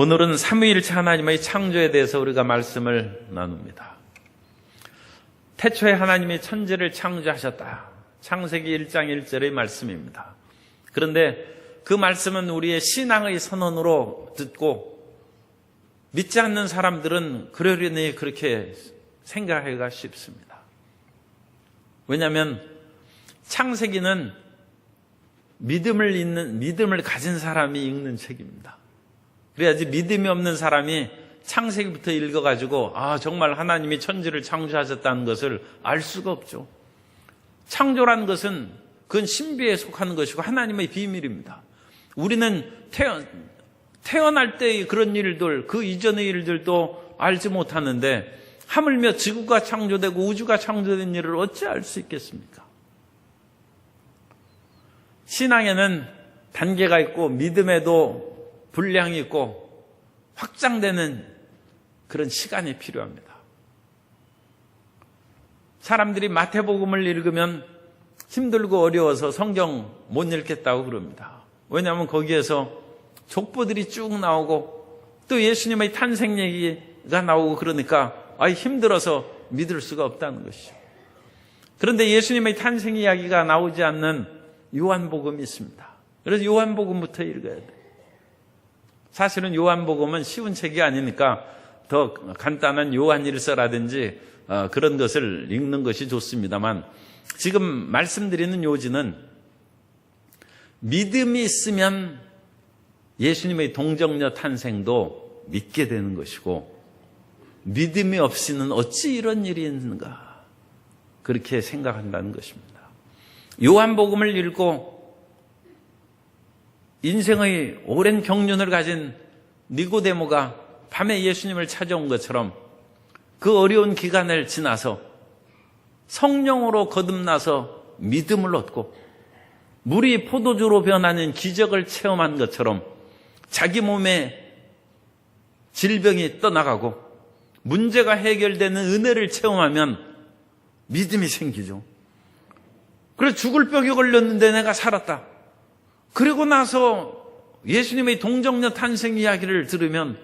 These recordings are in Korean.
오늘은 삼위일체 하나님의 창조에 대해서 우리가 말씀을 나눕니다. 태초에 하나님이 천지를 창조하셨다. 창세기 1장 1절의 말씀입니다. 그런데 그 말씀은 우리의 신앙의 선언으로 듣고 믿지 않는 사람들은 그러려니 그렇게 생각하기가 쉽습니다. 왜냐하면 창세기는 믿음을 가진 사람이 읽는 책입니다. 그래야지 믿음이 없는 사람이 창세기부터 읽어가지고 정말 하나님이 천지를 창조하셨다는 것을 알 수가 없죠. 창조라는 것은 그건 신비에 속하는 것이고 하나님의 비밀입니다. 우리는 태어날 때의 그런 일들, 그 이전의 일들도 알지 못하는데 하물며 지구가 창조되고 우주가 창조된 일을 어찌 알 수 있겠습니까? 신앙에는 단계가 있고 믿음에도 분량이 있고 확장되는 그런 시간이 필요합니다. 사람들이 마태복음을 읽으면 힘들고 어려워서 성경 못 읽겠다고 그럽니다. 왜냐하면 거기에서 족보들이 쭉 나오고 또 예수님의 탄생 얘기가 나오고 그러니까 힘들어서 믿을 수가 없다는 것이죠. 그런데 예수님의 탄생 이야기가 나오지 않는 요한복음이 있습니다. 그래서 요한복음부터 읽어야 돼요. 사실은 요한복음은 쉬운 책이 아니니까 더 간단한 요한일서라든지 그런 것을 읽는 것이 좋습니다만 지금 말씀드리는 요지는 믿음이 있으면 예수님의 동정녀 탄생도 믿게 되는 것이고 믿음이 없이는 어찌 이런 일이 있는가 그렇게 생각한다는 것입니다. 요한복음을 읽고 인생의 오랜 경륜을 가진 니고데모가 밤에 예수님을 찾아온 것처럼 그 어려운 기간을 지나서 성령으로 거듭나서 믿음을 얻고 물이 포도주로 변하는 기적을 체험한 것처럼 자기 몸에 질병이 떠나가고 문제가 해결되는 은혜를 체험하면 믿음이 생기죠. 그래서 죽을 병이 걸렸는데 내가 살았다. 그리고 나서 예수님의 동정녀 탄생 이야기를 들으면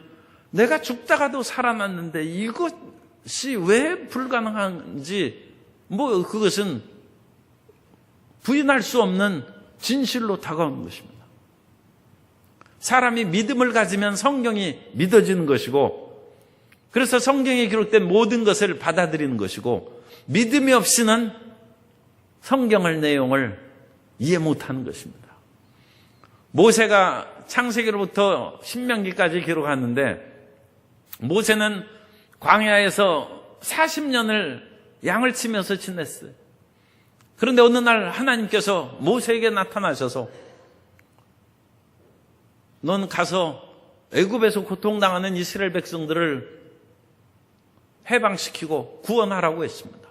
내가 죽다가도 살아났는데 이것이 왜 불가능한지 그것은 부인할 수 없는 진실로 다가오는 것입니다. 사람이 믿음을 가지면 성경이 믿어지는 것이고 그래서 성경에 기록된 모든 것을 받아들이는 것이고 믿음이 없이는 성경의 내용을 이해 못하는 것입니다. 모세가 창세기로부터 신명기까지 기록하는데 모세는 광야에서 40년을 양을 치면서 지냈어요. 그런데 어느 날 하나님께서 모세에게 나타나셔서 넌 가서 애굽에서 고통당하는 이스라엘 백성들을 해방시키고 구원하라고 했습니다.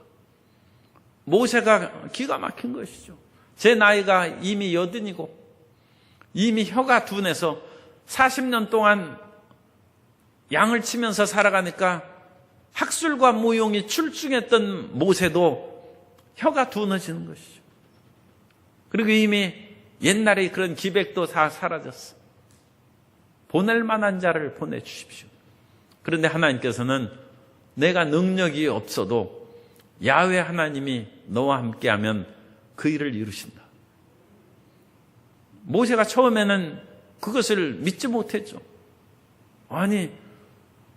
모세가 기가 막힌 것이죠. 제 나이가 이미 80이고 이미 혀가 둔해서 40년 동안 양을 치면서 살아가니까 학술과 무용이 출중했던 모세도 혀가 둔해지는 것이죠. 그리고 이미 옛날에 그런 기백도 다 사라졌어. 보낼 만한 자를 보내주십시오. 그런데 하나님께서는 내가 능력이 없어도 야훼 하나님이 너와 함께하면 그 일을 이루신다. 모세가 처음에는 그것을 믿지 못했죠. 아니,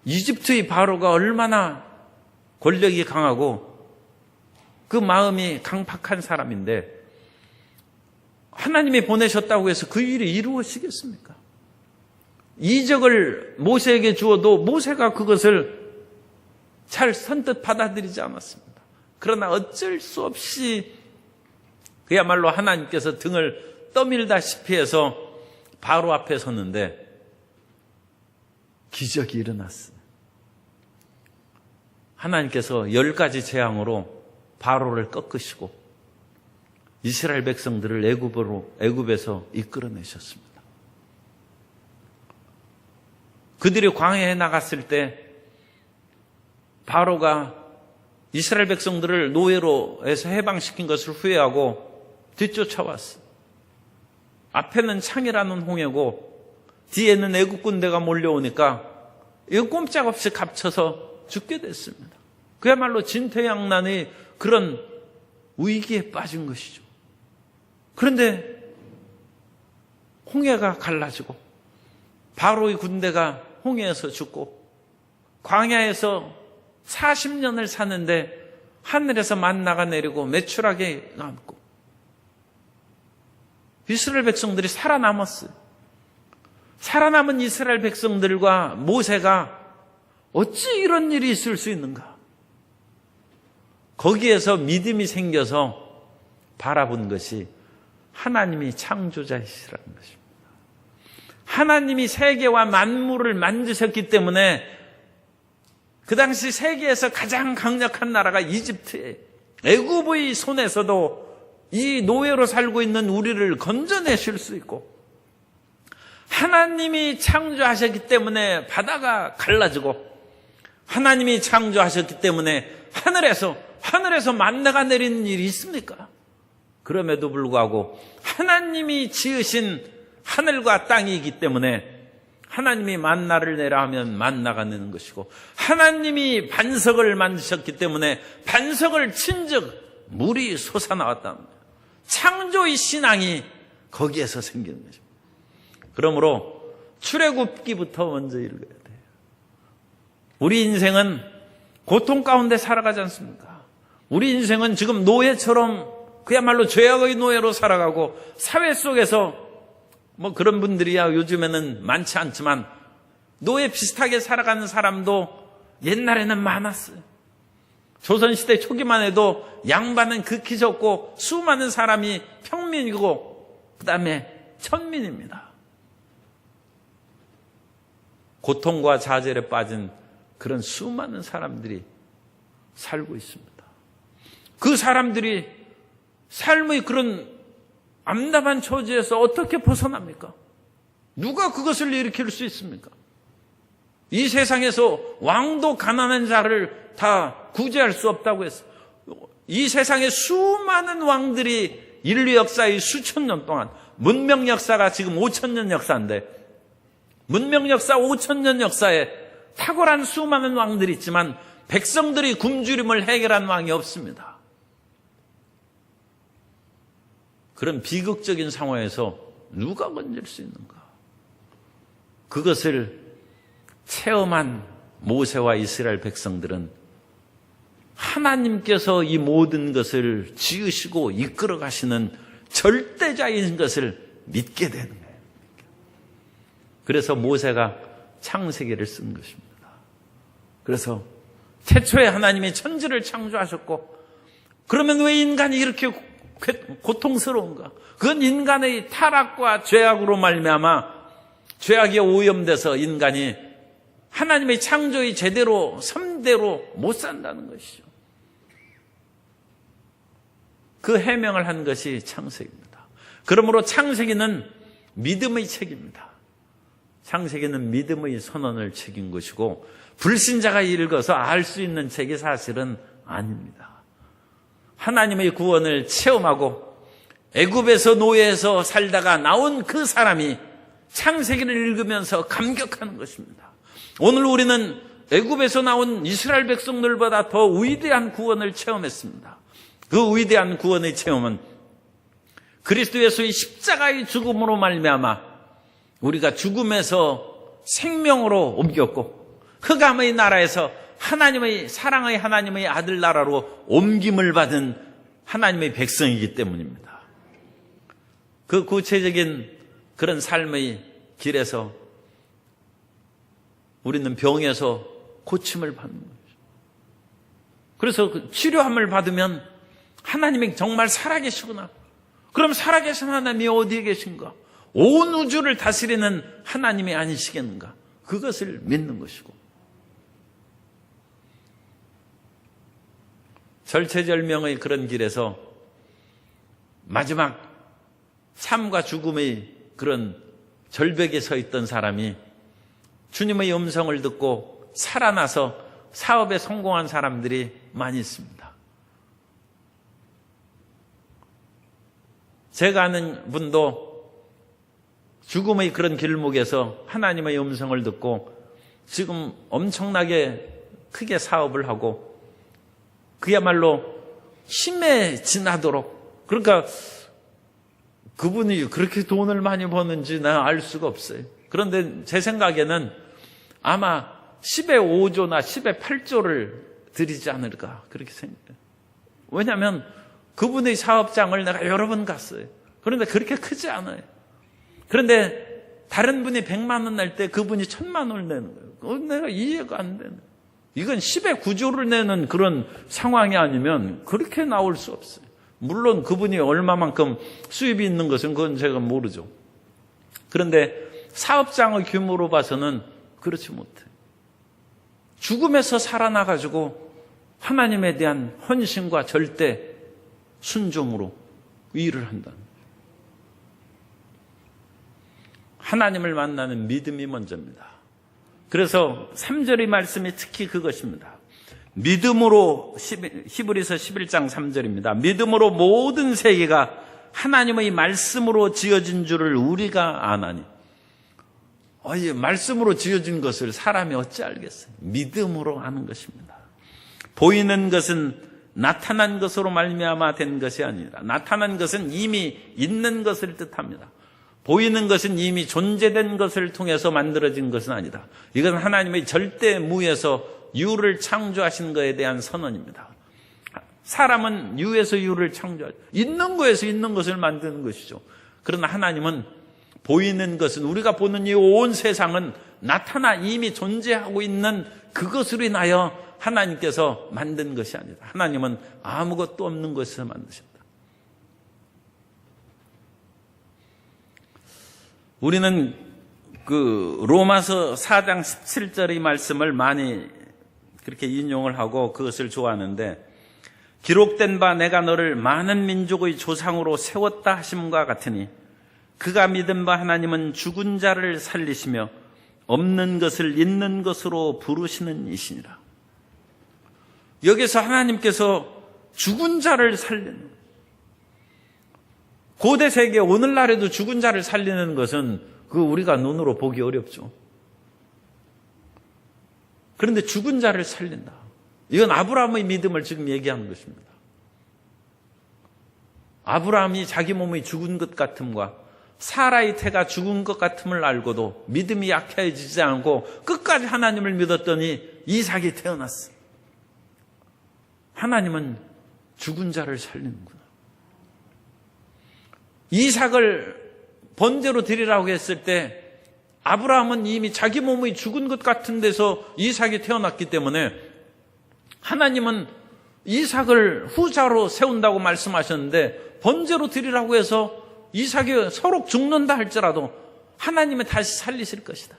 이집트의 바로가 얼마나 권력이 강하고 그 마음이 강팍한 사람인데 하나님이 보내셨다고 해서 그 일이 이루어지겠습니까? 이적을 모세에게 주어도 모세가 그것을 잘 선뜻 받아들이지 않았습니다. 그러나 어쩔 수 없이 그야말로 하나님께서 등을 떠밀다시피 해서 바로 앞에 섰는데 기적이 일어났어요. 하나님께서 10가지 재앙으로 바로를 꺾으시고 이스라엘 백성들을 애굽에서 이끌어내셨습니다. 그들이 광야에 나갔을 때 바로가 이스라엘 백성들을 노예로 해서 해방시킨 것을 후회하고 뒤쫓아왔어요. 앞에는 창이라는 홍해고 뒤에는 애국 군대가 몰려오니까 이거 꼼짝없이 갇혀서 죽게 됐습니다. 그야말로 진퇴양난의 그런 위기에 빠진 것이죠. 그런데 홍해가 갈라지고 바로의 군대가 홍해에서 죽고 광야에서 40년을 사는데 하늘에서 만나가 내리고 메추라기 남고 이스라엘 백성들이 살아남았어요. 살아남은 이스라엘 백성들과 모세가 어찌 이런 일이 있을 수 있는가? 거기에서 믿음이 생겨서 바라본 것이 하나님이 창조자이시라는 것입니다. 하나님이 세계와 만물을 만드셨기 때문에 그 당시 세계에서 가장 강력한 나라가 이집트에 애굽의 손에서도 이 노예로 살고 있는 우리를 건져내실 수 있고 하나님이 창조하셨기 때문에 바다가 갈라지고 하나님이 창조하셨기 때문에 하늘에서 만나가 내리는 일이 있습니까? 그럼에도 불구하고 하나님이 지으신 하늘과 땅이기 때문에 하나님이 만나를 내라 하면 만나가 내는 것이고 하나님이 반석을 만드셨기 때문에 반석을 친즉 물이 솟아나왔다는 거예요. 창조의 신앙이 거기에서 생기는 것입니다. 그러므로 출애굽기부터 먼저 읽어야 돼요. 우리 인생은 고통 가운데 살아가지 않습니까? 우리 인생은 지금 노예처럼 그야말로 죄악의 노예로 살아가고 사회 속에서 그런 분들이야 요즘에는 많지 않지만 노예 비슷하게 살아가는 사람도 옛날에는 많았어요. 조선시대 초기만 해도 양반은 극히 적고 수많은 사람이 평민이고 그 다음에 천민입니다. 고통과 좌절에 빠진 그런 수많은 사람들이 살고 있습니다. 그 사람들이 삶의 그런 암담한 처지에서 어떻게 벗어납니까? 누가 그것을 일으킬 수 있습니까? 이 세상에서 왕도 가난한 자를 다 구제할 수 없다고 했어요. 이 세상에 수많은 왕들이 인류 역사의 수천 년 동안 문명 역사가 지금 5,000년 역사인데 문명 역사 5,000년 역사에 탁월한 수많은 왕들이 있지만 백성들이 굶주림을 해결한 왕이 없습니다. 그런 비극적인 상황에서 누가 건질 수 있는가? 그것을 체험한 모세와 이스라엘 백성들은 하나님께서 이 모든 것을 지으시고 이끌어 가시는 절대자인 것을 믿게 되는 거예요. 그래서 모세가 창세기를 쓴 것입니다. 그래서 최초에 하나님이 천지를 창조하셨고 그러면 왜 인간이 이렇게 고통스러운가? 그건 인간의 타락과 죄악으로 말미암아 죄악이 오염돼서 인간이 하나님의 창조의 제대로 선대로 못 산다는 것이죠. 그 해명을 한 것이 창세기입니다. 그러므로 창세기는 믿음의 책입니다. 창세기는 믿음의 선언을 책인 것이고 불신자가 읽어서 알 수 있는 책이 사실은 아닙니다. 하나님의 구원을 체험하고 애굽에서 노예에서 살다가 나온 그 사람이 창세기를 읽으면서 감격하는 것입니다. 오늘 우리는 애굽에서 나온 이스라엘 백성들보다 더 위대한 구원을 체험했습니다. 그 위대한 구원의 체험은 그리스도 예수의 십자가의 죽음으로 말미암아 우리가 죽음에서 생명으로 옮겼고 흑암의 나라에서 하나님의 사랑의 하나님의 아들 나라로 옮김을 받은 하나님의 백성이기 때문입니다. 그 구체적인 그런 삶의 길에서 우리는 병에서 고침을 받는 거죠. 그래서 그 치료함을 받으면 하나님이 정말 살아계시구나. 그럼 살아계신 하나님이 어디에 계신가? 온 우주를 다스리는 하나님이 아니시겠는가? 그것을 믿는 것이고 절체절명의 그런 길에서 마지막 삶과 죽음의 그런 절벽에 서 있던 사람이 주님의 음성을 듣고 살아나서 사업에 성공한 사람들이 많이 있습니다. 제가 아는 분도 죽음의 그런 길목에서 하나님의 음성을 듣고 지금 엄청나게 크게 사업을 하고 그야말로 힘에 지나도록, 그러니까 그분이 그렇게 돈을 많이 버는지 내가 알 수가 없어요. 그런데 제 생각에는 아마 10의 5조나 10의 8조를 드리지 않을까 그렇게 생각해요. 왜냐하면 그분의 사업장을 내가 여러 번 갔어요. 그런데 그렇게 크지 않아요. 그런데 다른 분이 100만 원 낼 때 그분이 1000만 원을 내는 거예요. 그건 내가 이해가 안 되는. 이건 10의 9조를 내는 그런 상황이 아니면 그렇게 나올 수 없어요. 물론 그분이 얼마만큼 수입이 있는 것은 그건 제가 모르죠. 그런데 사업장의 규모로 봐서는 그렇지 못해요. 죽음에서 살아나가지고 하나님에 대한 헌신과 절대 순종으로 일을 한다. 하나님을 만나는 믿음이 먼저입니다. 그래서 3절의 말씀이 특히 그것입니다. 믿음으로, 히브리서 11장 3절입니다. 믿음으로 모든 세계가 하나님의 말씀으로 지어진 줄을 우리가 아나니. 말씀으로 지어진 것을 사람이 어찌 알겠어요? 믿음으로 아는 것입니다. 보이는 것은 나타난 것으로 말미암아 된 것이 아니라, 나타난 것은 이미 있는 것을 뜻합니다. 보이는 것은 이미 존재된 것을 통해서 만들어진 것은 아니다. 이건 하나님의 절대무에서 유를 창조하신 것에 대한 선언입니다. 사람은 유에서 유를 창조하죠. 있는 거에서 있는 것을 만드는 것이죠. 그러나 하나님은 보이는 것은, 우리가 보는 이 온 세상은 나타나 이미 존재하고 있는 그것으로 인하여 하나님께서 만든 것이 아니다. 하나님은 아무것도 없는 것에서 만드셨다. 우리는 그 로마서 4장 17절의 말씀을 많이 그렇게 인용을 하고 그것을 좋아하는데, 기록된 바 내가 너를 많은 민족의 조상으로 세웠다 하심과 같으니 그가 믿은 바 하나님은 죽은 자를 살리시며 없는 것을 있는 것으로 부르시는 이시니라. 여기서 하나님께서 죽은 자를 살리는, 고대 세계 오늘날에도 죽은 자를 살리는 것은 그 우리가 눈으로 보기 어렵죠. 그런데 죽은 자를 살린다. 이건 아브라함의 믿음을 지금 얘기하는 것입니다. 아브라함이 자기 몸의 죽은 것 같음과 사라의 태가 죽은 것 같음을 알고도 믿음이 약해지지 않고 끝까지 하나님을 믿었더니 이삭이 태어났어. 하나님은 죽은 자를 살리는구나. 이삭을 번제로 드리라고 했을 때 아브라함은 이미 자기 몸의 죽은 것 같은 데서 이삭이 태어났기 때문에 하나님은 이삭을 후자로 세운다고 말씀하셨는데, 번제로 드리라고 해서 이삭이 서로 죽는다 할지라도 하나님은 다시 살리실 것이다.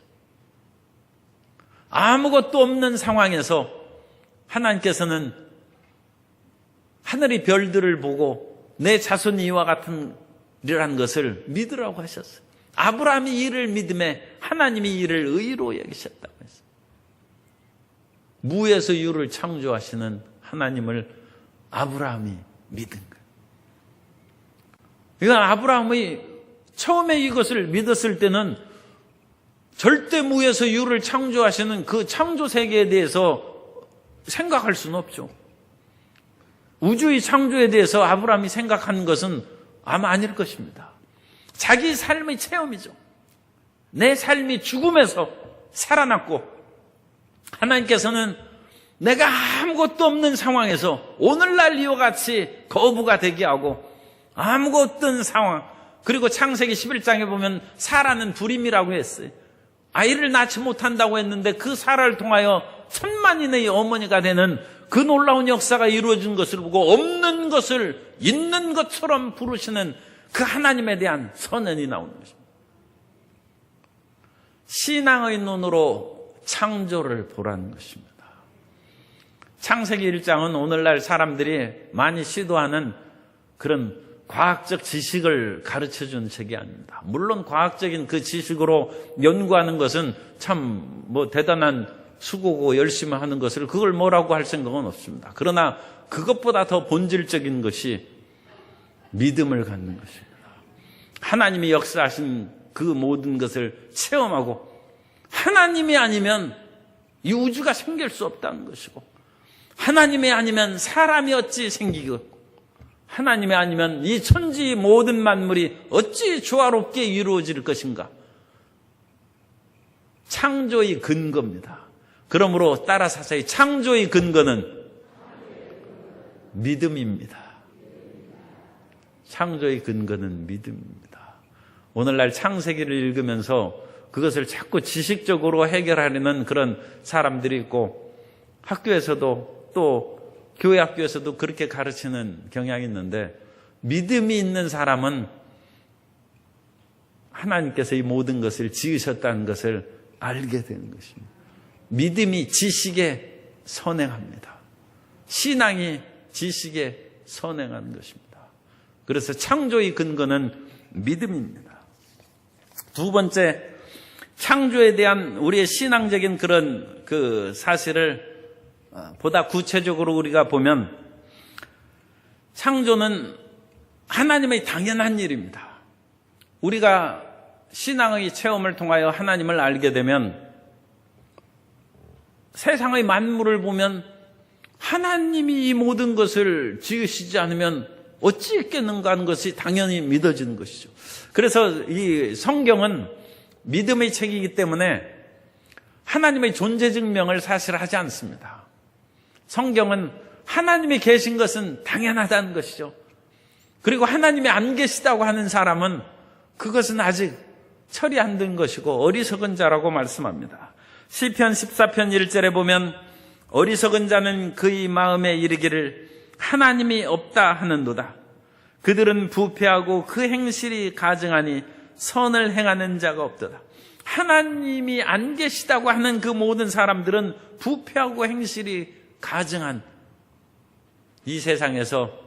아무것도 없는 상황에서 하나님께서는 하늘의 별들을 보고 내 자손이 이와 같은 이라는 것을 믿으라고 하셨어요. 아브라함이 이를 믿음에 하나님이 이를 의로 여기셨다고 했어요. 무에서 유를 창조하시는 하나님을 아브라함이 믿은 거예요. 이건 아브라함이 처음에 이것을 믿었을 때는 절대 무에서 유를 창조하시는 그 창조 세계에 대해서 생각할 수는 없죠. 우주의 창조에 대해서 아브라함이 생각하는 것은 아마 아닐 것입니다. 자기 삶의 체험이죠. 내 삶이 죽음에서 살아났고, 하나님께서는 내가 아무것도 없는 상황에서 오늘날 이와 같이 거부가 되게 하고, 아무것도 없는 상황, 그리고 창세기 11장에 보면 사라는 불임이라고 했어요. 아이를 낳지 못한다고 했는데 그 사라를 통하여 천만인의 어머니가 되는 그 놀라운 역사가 이루어진 것을 보고 없는 것을 있는 것처럼 부르시는 그 하나님에 대한 선언이 나오는 것입니다. 신앙의 눈으로 창조를 보라는 것입니다. 창세기 1장은 오늘날 사람들이 많이 시도하는 그런 과학적 지식을 가르쳐준 책이 아닙니다. 물론 과학적인 그 지식으로 연구하는 것은 참 대단한 수고고 열심히 하는 것을 그걸 뭐라고 할 생각은 없습니다. 그러나 그것보다 더 본질적인 것이 믿음을 갖는 것입니다. 하나님이 역사하신 그 모든 것을 체험하고 하나님이 아니면 이 우주가 생길 수 없다는 것이고 하나님이 아니면 사람이 어찌 생기고 하나님이 아니면 이 천지 모든 만물이 어찌 조화롭게 이루어질 것인가. 창조의 근거입니다. 그러므로 따라서 이 창조의 근거는 믿음입니다. 창조의 근거는 믿음입니다. 오늘날 창세기를 읽으면서 그것을 자꾸 지식적으로 해결하려는 그런 사람들이 있고 학교에서도 또 교회 학교에서도 그렇게 가르치는 경향이 있는데 믿음이 있는 사람은 하나님께서 이 모든 것을 지으셨다는 것을 알게 되는 것입니다. 믿음이 지식에 선행합니다. 신앙이 지식에 선행하는 것입니다. 그래서 창조의 근거는 믿음입니다. 두 번째, 창조에 대한 우리의 신앙적인 그런 그 사실을 보다 구체적으로 우리가 보면 창조는 하나님의 당연한 일입니다. 우리가 신앙의 체험을 통하여 하나님을 알게 되면 세상의 만물을 보면 하나님이 이 모든 것을 지으시지 않으면 어찌 있겠는가 하는 것이 당연히 믿어지는 것이죠. 그래서 이 성경은 믿음의 책이기 때문에 하나님의 존재 증명을 사실 하지 않습니다. 성경은 하나님이 계신 것은 당연하다는 것이죠. 그리고 하나님이 안 계시다고 하는 사람은 그것은 아직 철이 안 든 것이고 어리석은 자라고 말씀합니다. 시편 14편 1절에 보면 어리석은 자는 그의 마음에 이르기를 하나님이 없다 하는도다. 그들은 부패하고 그 행실이 가증하니 선을 행하는 자가 없도다. 하나님이 안 계시다고 하는 그 모든 사람들은 부패하고 행실이 가증한 이 세상에서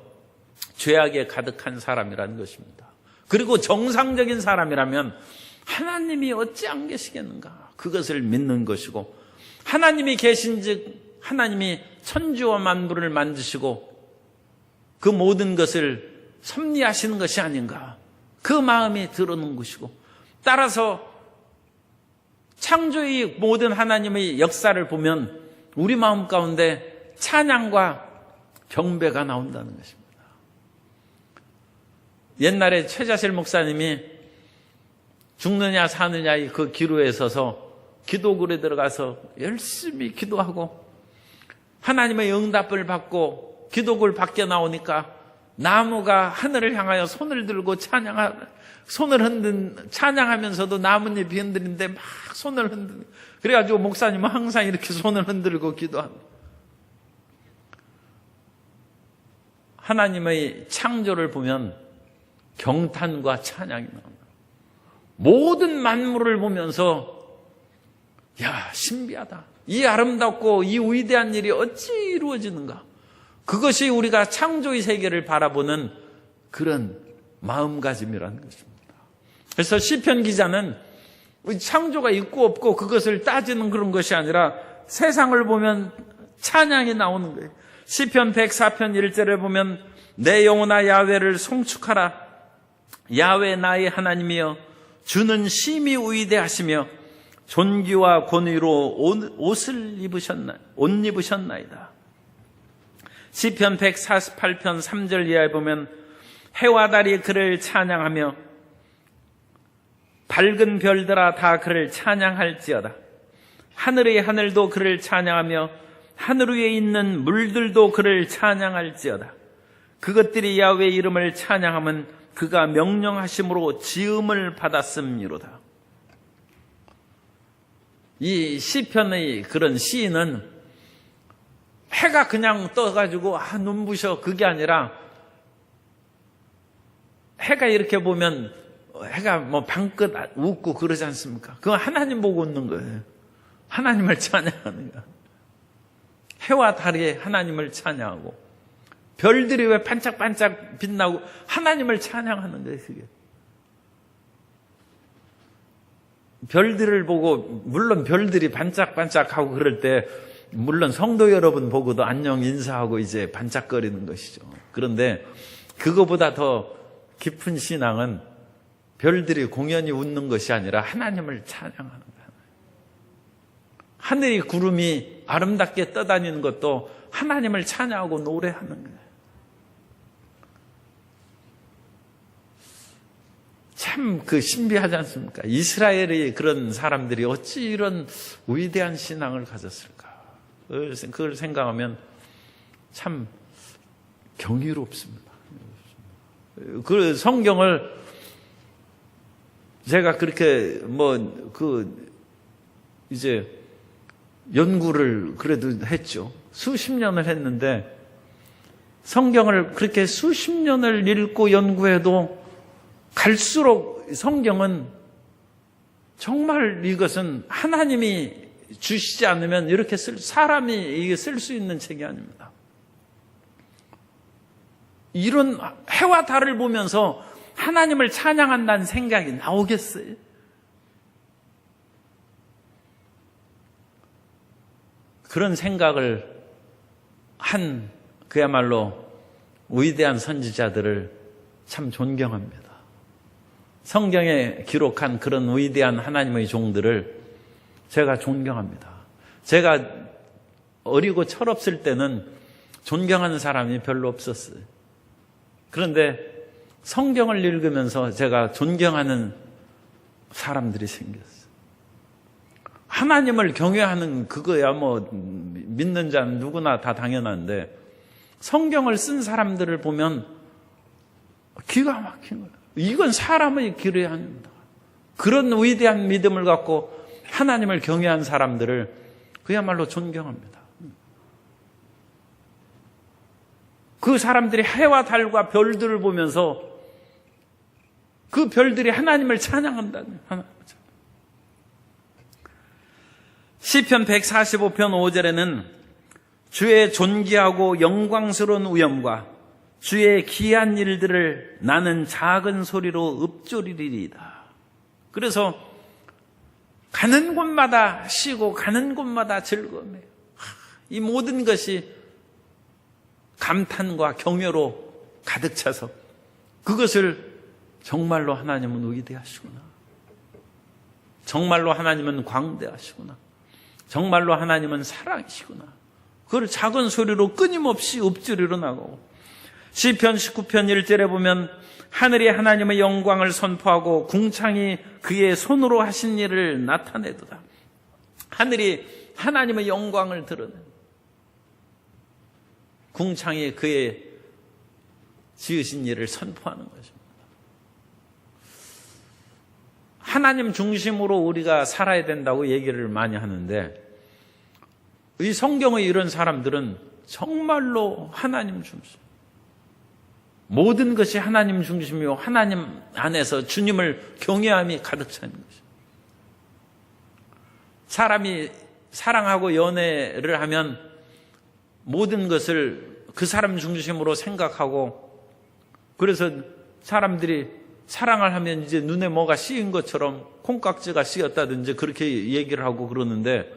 죄악에 가득한 사람이라는 것입니다. 그리고 정상적인 사람이라면 하나님이 어찌 안 계시겠는가? 그것을 믿는 것이고 하나님이 계신즉 하나님이 천지와 만물을 만드시고 그 모든 것을 섭리하시는 것이 아닌가? 그 마음이 들어오는 것이고 따라서 창조의 모든 하나님의 역사를 보면 우리 마음 가운데 찬양과 경배가 나온다는 것입니다. 옛날에 최자실 목사님이 죽느냐 사느냐의 그 기로에 서서 기도굴에 들어가서 열심히 기도하고 하나님의 응답을 받고 기도굴 밖에 나오니까 나무가 하늘을 향하여 손을 들고 찬양하면서도 나뭇잎이 흔들리는데 막 손을 흔드는. 그래가지고 목사님은 항상 이렇게 손을 흔들고 기도합니다. 하나님의 창조를 보면 경탄과 찬양이 나옵니다. 모든 만물을 보면서 야, 신비하다. 이 아름답고 이 위대한 일이 어찌 이루어지는가. 그것이 우리가 창조의 세계를 바라보는 그런 마음가짐이라는 것입니다. 그래서 시편 기자는 창조가 있고 없고 그것을 따지는 그런 것이 아니라 세상을 보면 찬양이 나오는 거예요. 시편 104편 1절에 보면 내 영혼아 야훼를 송축하라. 야훼 나의 하나님이여 주는 심히 위대하시며 존귀와 권위로 옷 입으셨나이다. 시편 148편 3절 이하에 보면 해와 달이 그를 찬양하며 밝은 별들아 다 그를 찬양할지어다. 하늘의 하늘도 그를 찬양하며 하늘 위에 있는 물들도 그를 찬양할지어다. 그것들이 야훼 이름을 찬양하면 그가 명령하심으로 지음을 받았음이로다. 이 시편의 그런 시인은 해가 그냥 떠가지고 눈부셔 그게 아니라 해가 이렇게 보면 해가 뭐 방긋 웃고 그러지 않습니까? 그건 하나님 보고 웃는 거예요. 하나님을 찬양하는 거예요. 해와 달이 하나님을 찬양하고 별들이 왜 반짝반짝 빛나고 하나님을 찬양하는 거예요. 그게. 별들을 보고 물론 별들이 반짝반짝하고 그럴 때 물론 성도 여러분 보고도 안녕 인사하고 이제 반짝거리는 것이죠. 그런데 그거보다 더 깊은 신앙은 별들이 공연히 웃는 것이 아니라 하나님을 찬양하는 거예요. 하늘이 구름이 아름답게 떠다니는 것도 하나님을 찬양하고 노래하는 거예요. 참 신비하지 않습니까? 이스라엘의 그런 사람들이 어찌 이런 위대한 신앙을 가졌을까? 그걸 생각하면 참 경이롭습니다. 그 성경을 제가 그렇게 이제 연구를 그래도 했죠. 수십 년을 했는데 성경을 그렇게 수십 년을 읽고 연구해도 갈수록 성경은 정말 이것은 하나님이 주시지 않으면 이렇게 사람이 쓸 수 있는 책이 아닙니다. 이런 해와 달을 보면서 하나님을 찬양한다는 생각이 나오겠어요? 그런 생각을 한 그야말로 위대한 선지자들을 참 존경합니다. 성경에 기록한 그런 위대한 하나님의 종들을 제가 존경합니다. 제가 어리고 철없을 때는 존경하는 사람이 별로 없었어요. 그런데 성경을 읽으면서 제가 존경하는 사람들이 생겼어요. 하나님을 경외하는 그거야 믿는 자는 누구나 다 당연한데 성경을 쓴 사람들을 보면 기가 막힌 거예요. 이건 사람의 길이 아닙니다. 그런 위대한 믿음을 갖고 하나님을 경외한 사람들을 그야말로 존경합니다. 그 사람들이 해와 달과 별들을 보면서 그 별들이 하나님을 찬양한다는 시편 145편 5절에는 주의 존귀하고 영광스러운 우염과 주의 기한 일들을 나는 작은 소리로 읊조리리이다. 그래서 가는 곳마다 쉬고 가는 곳마다 즐거움이에요. 이 모든 것이 감탄과 경외로 가득 차서 그것을 정말로 하나님은 위대하시구나. 정말로 하나님은 광대하시구나. 정말로 하나님은 사랑이시구나. 그걸 작은 소리로 끊임없이 읊조리로 나가고 시편 19편 1절에 보면 하늘이 하나님의 영광을 선포하고 궁창이 그의 손으로 하신 일을 나타내도다. 하늘이 하나님의 영광을 드러내 궁창이 그의 지으신 일을 선포하는 것입니다. 하나님 중심으로 우리가 살아야 된다고 얘기를 많이 하는데 이 성경의 이런 사람들은 정말로 하나님 중심, 모든 것이 하나님 중심이요 하나님 안에서 주님을 경외함이 가득 차는 것입니다. 사람이 사랑하고 연애를 하면 모든 것을 그 사람 중심으로 생각하고 그래서 사람들이 사랑을 하면 이제 눈에 뭐가 씌인 것처럼 콩깍지가 씌었다든지 그렇게 얘기를 하고 그러는데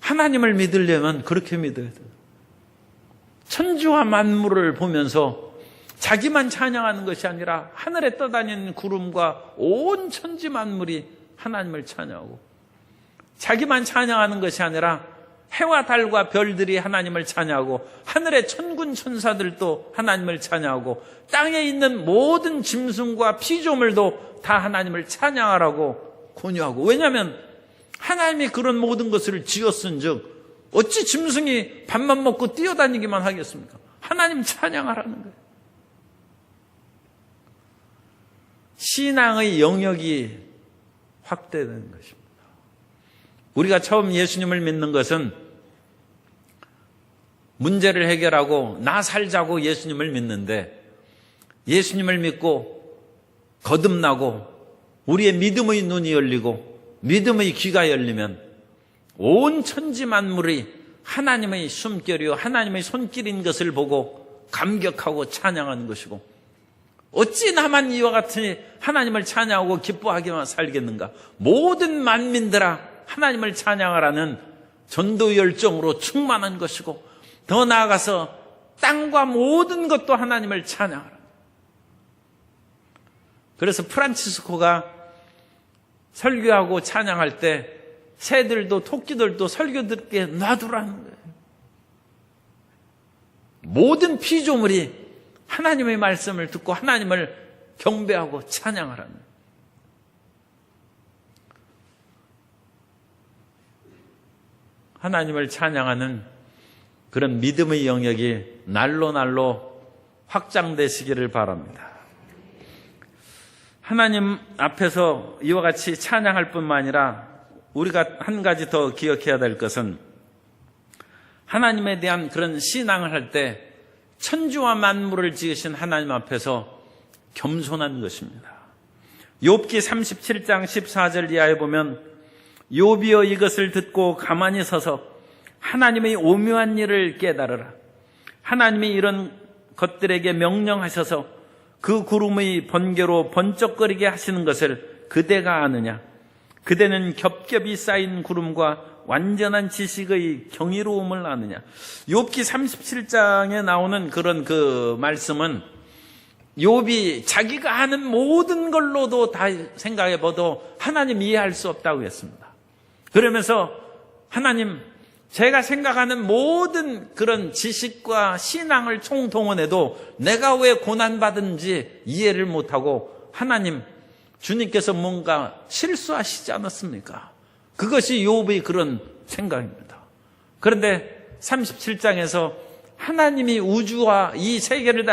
하나님을 믿으려면 그렇게 믿어야 돼요. 천지와 만물을 보면서 자기만 찬양하는 것이 아니라 하늘에 떠다니는 구름과 온 천지 만물이 하나님을 찬양하고 자기만 찬양하는 것이 아니라 해와 달과 별들이 하나님을 찬양하고 하늘의 천군 천사들도 하나님을 찬양하고 땅에 있는 모든 짐승과 피조물도 다 하나님을 찬양하라고 권유하고 왜냐하면 하나님이 그런 모든 것을 지었은즉 어찌 짐승이 밥만 먹고 뛰어다니기만 하겠습니까? 하나님 찬양하라는 거예요. 신앙의 영역이 확대되는 것입니다. 우리가 처음 예수님을 믿는 것은 문제를 해결하고 나 살자고 예수님을 믿는데 예수님을 믿고 거듭나고 우리의 믿음의 눈이 열리고 믿음의 귀가 열리면 온 천지 만물이 하나님의 숨결이요 하나님의 손길인 것을 보고 감격하고 찬양하는 것이고 어찌 나만 이와 같이 하나님을 찬양하고 기뻐하기만 살겠는가. 모든 만민들아 하나님을 찬양하라는 전도 열정으로 충만한 것이고 더 나아가서 땅과 모든 것도 하나님을 찬양하라. 그래서 프란치스코가 설교하고 찬양할 때 새들도 토끼들도 설교 듣게 놔두라는 거예요. 모든 피조물이 하나님의 말씀을 듣고 하나님을 경배하고 찬양하라는 거예요. 하나님을 찬양하는 그런 믿음의 영역이 날로 확장되시기를 바랍니다. 하나님 앞에서 이와 같이 찬양할 뿐만 아니라 우리가 한 가지 더 기억해야 될 것은 하나님에 대한 그런 신앙을 할 때 천지와 만물을 지으신 하나님 앞에서 겸손한 것입니다. 욥기 37장 14절 이하에 보면 욥이여 이것을 듣고 가만히 서서 하나님의 오묘한 일을 깨달으라. 하나님이 이런 것들에게 명령하셔서 그 구름의 번개로 번쩍거리게 하시는 것을 그대가 아느냐? 그대는 겹겹이 쌓인 구름과 완전한 지식의 경이로움을 아느냐? 욥기 37장에 나오는 그런 그 말씀은 욥이 자기가 아는 모든 걸로도 다 생각해봐도 하나님 이해할 수 없다고 했습니다. 그러면서 하나님, 제가 생각하는 모든 그런 지식과 신앙을 총동원해도 내가 왜 고난받은지 이해를 못하고 하나님, 주님께서 뭔가 실수하시지 않았습니까? 그것이 욥의 그런 생각입니다. 그런데 37장에서 하나님이 우주와 이 세계를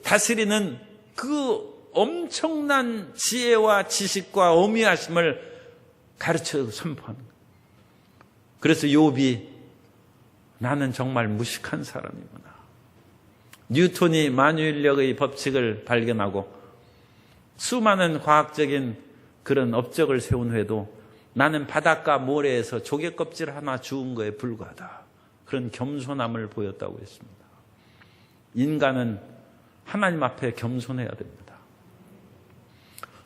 다스리는 그 엄청난 지혜와 지식과 어미하심을 가르쳐 선포하는 거예요. 그래서 욥이 나는 정말 무식한 사람이구나. 뉴턴이 만유인력의 법칙을 발견하고 수많은 과학적인 그런 업적을 세운 후에도 나는 바닷가 모래에서 조개 껍질 하나 주운 거에 불과하다. 그런 겸손함을 보였다고 했습니다. 인간은 하나님 앞에 겸손해야 됩니다.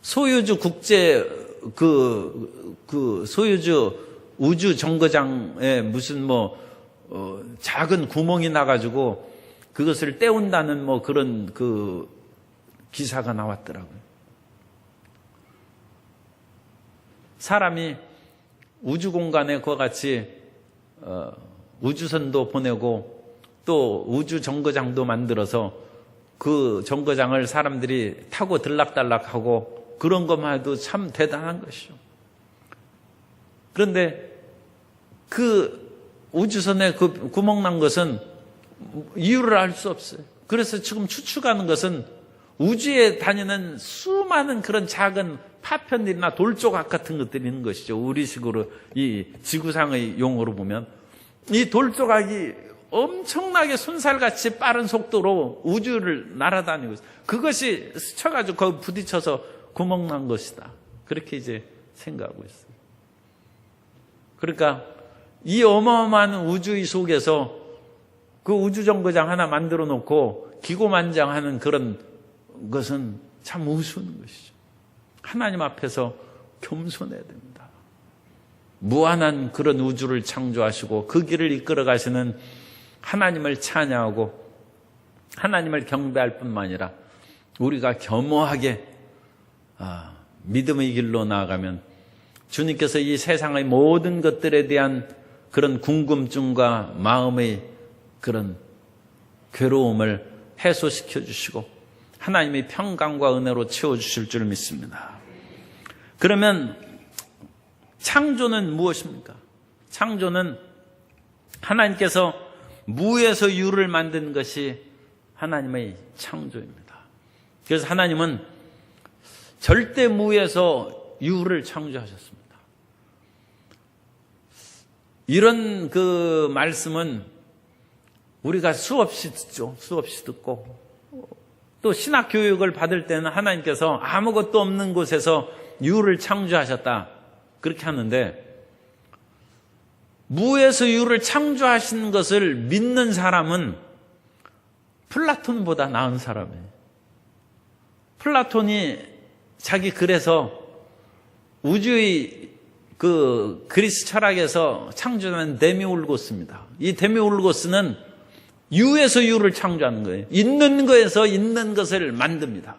소유주 국제 소유주 우주 정거장에 무슨 작은 구멍이 나가지고 그것을 때운다는 그런 그 기사가 나왔더라고요. 사람이 우주 공간에 그와 같이 우주선도 보내고 또 우주 정거장도 만들어서 그 정거장을 사람들이 타고 들락달락하고 그런 것만 해도 참 대단한 것이죠. 그런데 그 우주선에 그 구멍 난 것은 이유를 알 수 없어요. 그래서 지금 추측하는 것은 우주에 다니는 수많은 그런 작은 파편들이나 돌조각 같은 것들이 있는 것이죠. 우리식으로 이 지구상의 용어로 보면 이 돌조각이 엄청나게 손살같이 빠른 속도로 우주를 날아다니고 있어요. 그것이 스쳐가지고 거기 부딪혀서 구멍 난 것이다. 그렇게 이제 생각하고 있어요. 그러니까 이 어마어마한 우주 속에서 그 우주정거장 하나 만들어 놓고 기고만장하는 그런 것은 참 우스운 것이죠. 하나님 앞에서 겸손해야 됩니다. 무한한 그런 우주를 창조하시고 그 길을 이끌어 가시는 하나님을 찬양하고 하나님을 경배할 뿐만 아니라 우리가 겸허하게 믿음의 길로 나아가면 주님께서 이 세상의 모든 것들에 대한 그런 궁금증과 마음의 그런 괴로움을 해소시켜 주시고 하나님의 평강과 은혜로 채워주실 줄 믿습니다. 그러면 창조는 무엇입니까? 창조는 하나님께서 무에서 유를 만든 것이 하나님의 창조입니다. 그래서 하나님은 절대 무에서 유를 창조하셨습니다. 이런 그 말씀은 우리가 수없이 듣죠. 수없이 듣고 또 신학 교육을 받을 때는 하나님께서 아무것도 없는 곳에서 유를 창조하셨다 그렇게 하는데 무에서 유를 창조하신 것을 믿는 사람은 플라톤보다 나은 사람이에요. 플라톤이 자기 글에서 우주의 그 그리스 철학에서 창조한 데미ур고스입니다. 이 데미ур고스는 유에서 유를 창조하는 거예요. 있는 거에서 있는 것을 만듭니다.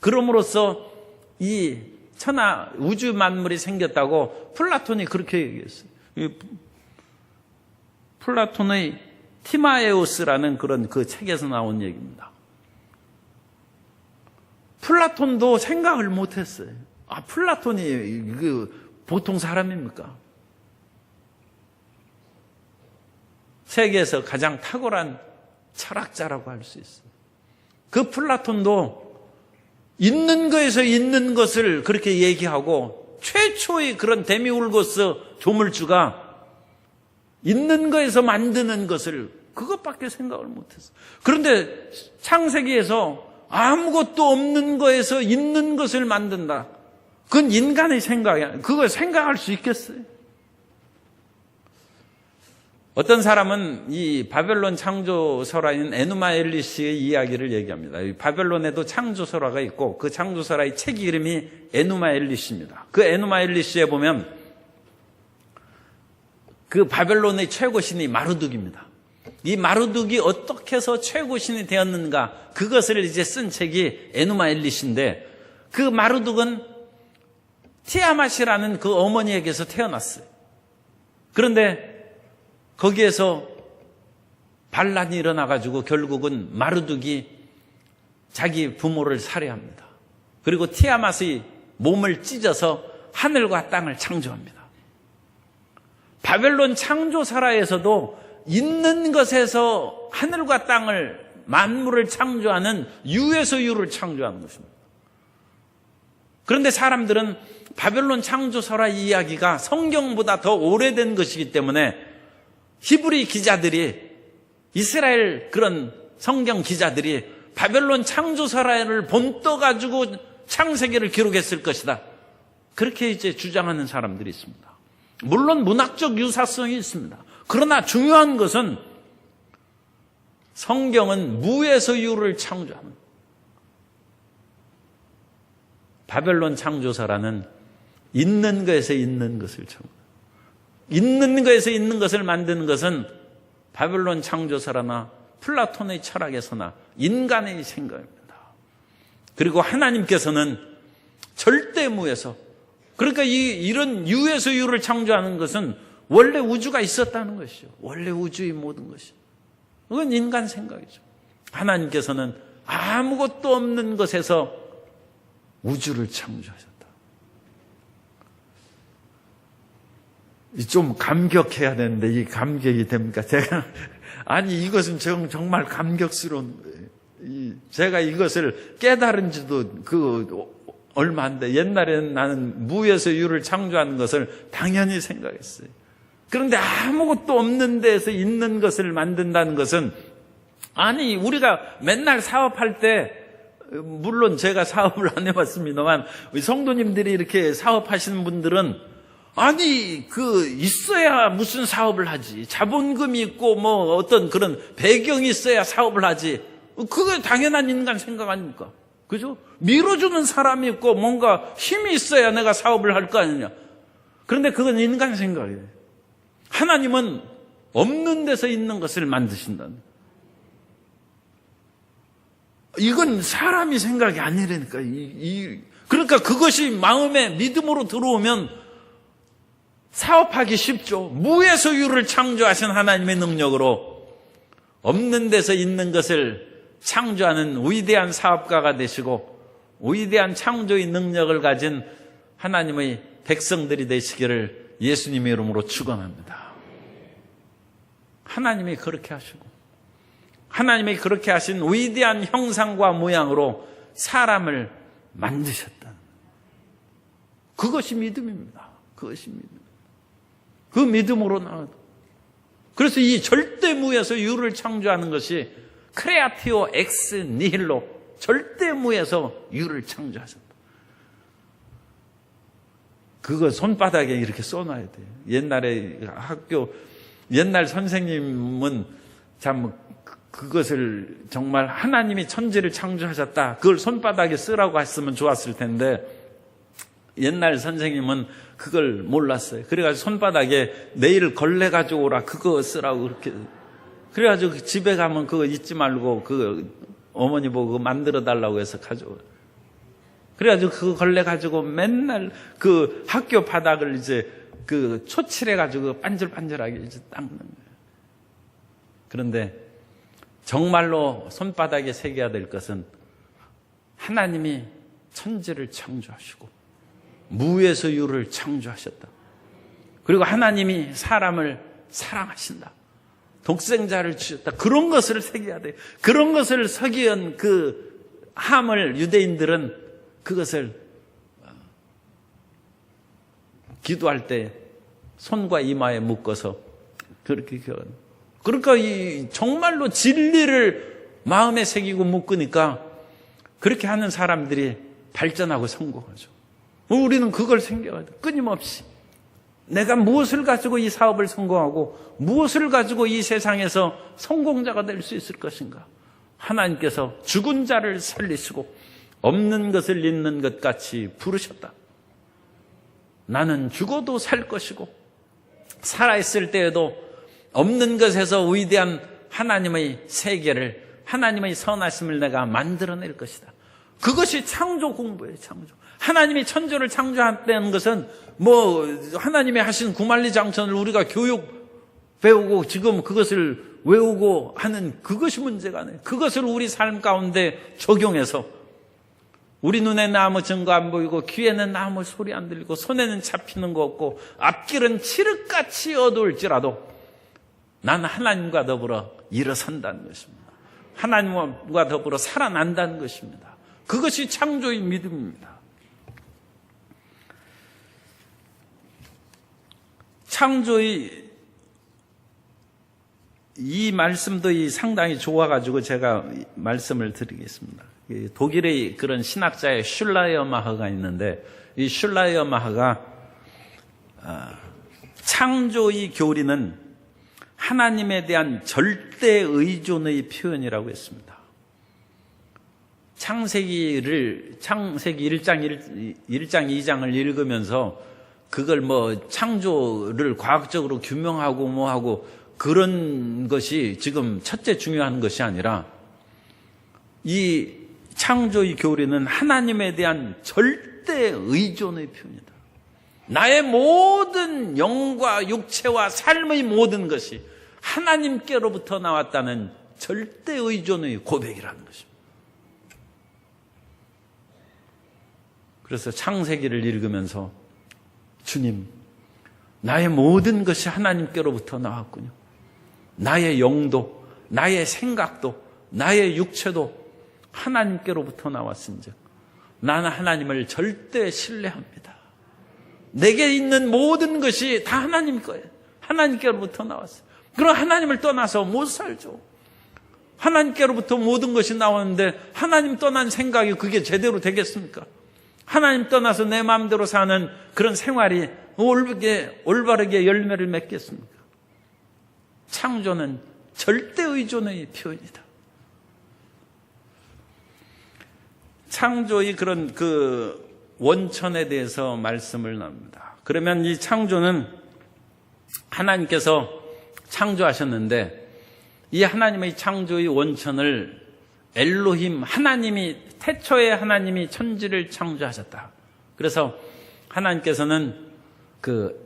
그럼으로써 이 천하 우주 만물이 생겼다고 플라톤이 그렇게 얘기했어요. 플라톤의 티마에우스라는 그런 그 책에서 나온 얘기입니다. 플라톤도 생각을 못했어요. 플라톤이 보통 사람입니까? 세계에서 가장 탁월한 철학자라고 할 수 있어요. 그 플라톤도 있는 거에서 있는 것을 그렇게 얘기하고 최초의 그런 데미ур고스 조물주가 있는 거에서 만드는 것을 그것밖에 생각을 못했어요. 그런데 창세기에서 아무것도 없는 거에서 있는 것을 만든다. 그건 인간의 생각이야. 그걸 생각할 수 있겠어요? 어떤 사람은 이 바벨론 창조설화인 에누마 엘리시의 이야기를 얘기합니다. 바벨론에도 창조설화가 있고 그 창조설화의 책 이름이 에누마 엘리시입니다. 그 에누마 엘리시에 보면 그 바벨론의 최고신이 마르둑입니다. 이 마르둑이 어떻게 해서 최고신이 되었는가 그것을 이제 쓴 책이 에누마 엘리시인데 그 마르둑은 티아맛이라는 그 어머니에게서 태어났어요. 그런데 거기에서 반란이 일어나가지고 결국은 마르둑이 자기 부모를 살해합니다. 그리고 티아맛의 몸을 찢어서 하늘과 땅을 창조합니다. 바벨론 창조설화에서도 있는 것에서 하늘과 땅을 만물을 창조하는 유에서 유를 창조하는 것입니다. 그런데 사람들은 바벨론 창조설화 이야기가 성경보다 더 오래된 것이기 때문에 히브리 기자들이 이스라엘 그런 성경 기자들이 바벨론 창조설화를 본떠 가지고 창세기를 기록했을 것이다. 그렇게 이제 주장하는 사람들이 있습니다. 물론 문학적 유사성이 있습니다. 그러나 중요한 것은 성경은 무에서 유를 창조하는 바벨론 창조설화는 있는 것에서 있는 것을 창조합니다. 있는 것에서 있는 것을 만드는 것은 바벨론 창조설화나 플라톤의 철학에서나 인간의 생각입니다. 그리고 하나님께서는 절대무에서 그러니까 이런 유에서 유를 창조하는 것은 원래 우주가 있었다는 것이죠. 원래 우주의 모든 것이. 그건 인간 생각이죠. 하나님께서는 아무것도 없는 것에서 우주를 창조하셨다. 좀 감격해야 되는데 이 감격이 됩니까? 제가 아니 이것은 정말 감격스러운 거예요. 제가 이것을 깨달은 지도 얼마 안 돼. 옛날에는 나는 무에서 유를 창조하는 것을 당연히 생각했어요. 그런데 아무것도 없는 데에서 있는 것을 만든다는 것은 아니 우리가 맨날 사업할 때 물론 제가 사업을 안 해봤습니다만 성도님들이 이렇게 사업하시는 분들은 아니 있어야 무슨 사업을 하지. 자본금이 있고 뭐 어떤 그런 배경이 있어야 사업을 하지. 그게 당연한 인간 생각 아닙니까? 그죠? 밀어주는 사람이 있고 뭔가 힘이 있어야 내가 사업을 할 거 아니냐. 그런데 그건 인간 생각이에요. 하나님은 없는 데서 있는 것을 만드신다는. 이건 사람이 생각이 아니라니까. 그러니까 그것이 마음에 믿음으로 들어오면 사업하기 쉽죠. 무에서 유를 창조하신 하나님의 능력으로 없는 데서 있는 것을 창조하는 위대한 사업가가 되시고 위대한 창조의 능력을 가진 하나님의 백성들이 되시기를 예수님의 이름으로 축원합니다. 하나님이 그렇게 하시고 하나님이 그렇게 하신 위대한 형상과 모양으로 사람을 만드셨다. 그것이 믿음입니다. 그것이 믿음. 그 믿음으로 나아가. 그래서 이 절대무에서 유를 창조하는 것이 크레아티오 엑스 니힐로 절대무에서 유를 창조하셨다. 그거 손바닥에 이렇게 써놔야 돼요. 옛날에 옛날 선생님은 참 그것을 정말 하나님이 천지를 창조하셨다. 그걸 손바닥에 쓰라고 했으면 좋았을 텐데 옛날 선생님은 그걸 몰랐어요. 그래가지고 손바닥에 내일 걸레 가져오라 그거 쓰라고 그렇게. 그래가지고 집에 가면 그거 잊지 말고 어머니 보고 만들어 달라고 해서 가져오라. 그래가지고 그 걸레 가지고 맨날 그 학교 바닥을 이제 그 초칠해가지고 반질반질하게 이제 닦는 거예요. 그런데 정말로 손바닥에 새겨야 될 것은 하나님이 천지를 창조하시고 무에서 유를 창조하셨다. 그리고 하나님이 사람을 사랑하신다. 독생자를 주셨다. 그런 것을 새겨야 돼요. 그런 것을 서기한 그 함을 유대인들은 그것을 기도할 때 손과 이마에 묶어서 그렇게 그러니까 정말로 진리를 마음에 새기고 묶으니까 그렇게 하는 사람들이 발전하고 성공하죠. 우리는 그걸 생겨야 돼. 끊임없이 내가 무엇을 가지고 이 사업을 성공하고 무엇을 가지고 이 세상에서 성공자가 될 수 있을 것인가. 하나님께서 죽은 자를 살리시고 없는 것을 있는 것 같이 부르셨다. 나는 죽어도 살 것이고 살아있을 때에도 없는 것에서 위대한 하나님의 세계를, 하나님의 선하심을 내가 만들어낼 것이다. 그것이 창조 공부예요. 창조. 하나님이 천지를 창조했다는 것은 뭐 하나님이 하신 구만리장천을 우리가 교육 배우고 지금 그것을 외우고 하는 그것이 문제가 아니에요. 그것을 우리 삶 가운데 적용해서 우리 눈에는 아무 증거 안 보이고 귀에는 아무 소리 안 들리고 손에는 잡히는 거 없고 앞길은 칠흑같이 어두울지라도 나는 하나님과 더불어 일어선다는 것입니다. 하나님과 더불어 살아난다는 것입니다. 그것이 창조의 믿음입니다. 창조의 이 말씀도 상당히 좋아가지고 제가 말씀을 드리겠습니다. 독일의 그런 신학자의 슐라이어마허가 있는데 이 슐라이어마허가 창조의 교리는 하나님에 대한 절대 의존의 표현이라고 했습니다. 창세기 1장 2장을 읽으면서 그걸 뭐 창조를 과학적으로 규명하고 뭐하고 그런 것이 지금 첫째 중요한 것이 아니라 이 창조의 교리는 하나님에 대한 절대 의존의 표현이다. 나의 모든 영과 육체와 삶의 모든 것이 하나님께로부터 나왔다는 절대 의존의 고백이라는 것입니다. 그래서 창세기를 읽으면서 주님, 나의 모든 것이 하나님께로부터 나왔군요. 나의 영도, 나의 생각도, 나의 육체도 하나님께로부터 나왔은즉 나는 하나님을 절대 신뢰합니다. 내게 있는 모든 것이 다 하나님 거예요. 하나님께로부터 나왔어요. 그럼 하나님을 떠나서 못 살죠. 하나님께로부터 모든 것이 나오는데 하나님 떠난 생각이 그게 제대로 되겠습니까? 하나님 떠나서 내 마음대로 사는 그런 생활이 올바르게 열매를 맺겠습니까? 창조는 절대 의존의 표현이다. 창조의 그런 그 원천에 대해서 말씀을 나눕니다. 그러면 이 창조는 하나님께서 창조하셨는데 이 하나님의 창조의 원천을 엘로힘, 하나님이 태초에 하나님이 천지를 창조하셨다. 그래서 하나님께서는 그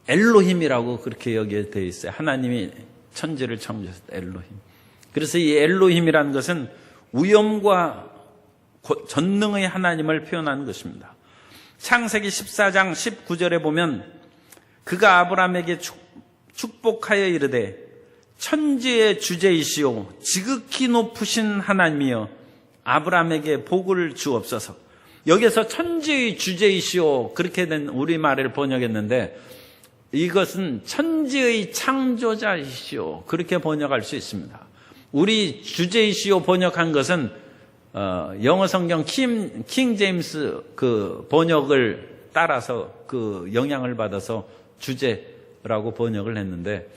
엘로힘이라고 그렇게 여기에 되어 있어요. 하나님이 천지를 창조하셨다. 엘로힘. 그래서 이 엘로힘이라는 것은 위엄과 전능의 하나님을 표현하는 것입니다. 창세기 14장 19절에 보면 그가 아브라함에게 축복하여 이르되 천지의 주제이시오 지극히 높으신 하나님이여 아브라함에게 복을 주옵소서. 여기서 천지의 주제이시오 그렇게 된 우리말을 번역했는데 이것은 천지의 창조자이시오 그렇게 번역할 수 있습니다. 우리 주제이시오 번역한 것은 영어 성경 킹 제임스 그 번역을 따라서 그 영향을 받아서 주제라고 번역을 했는데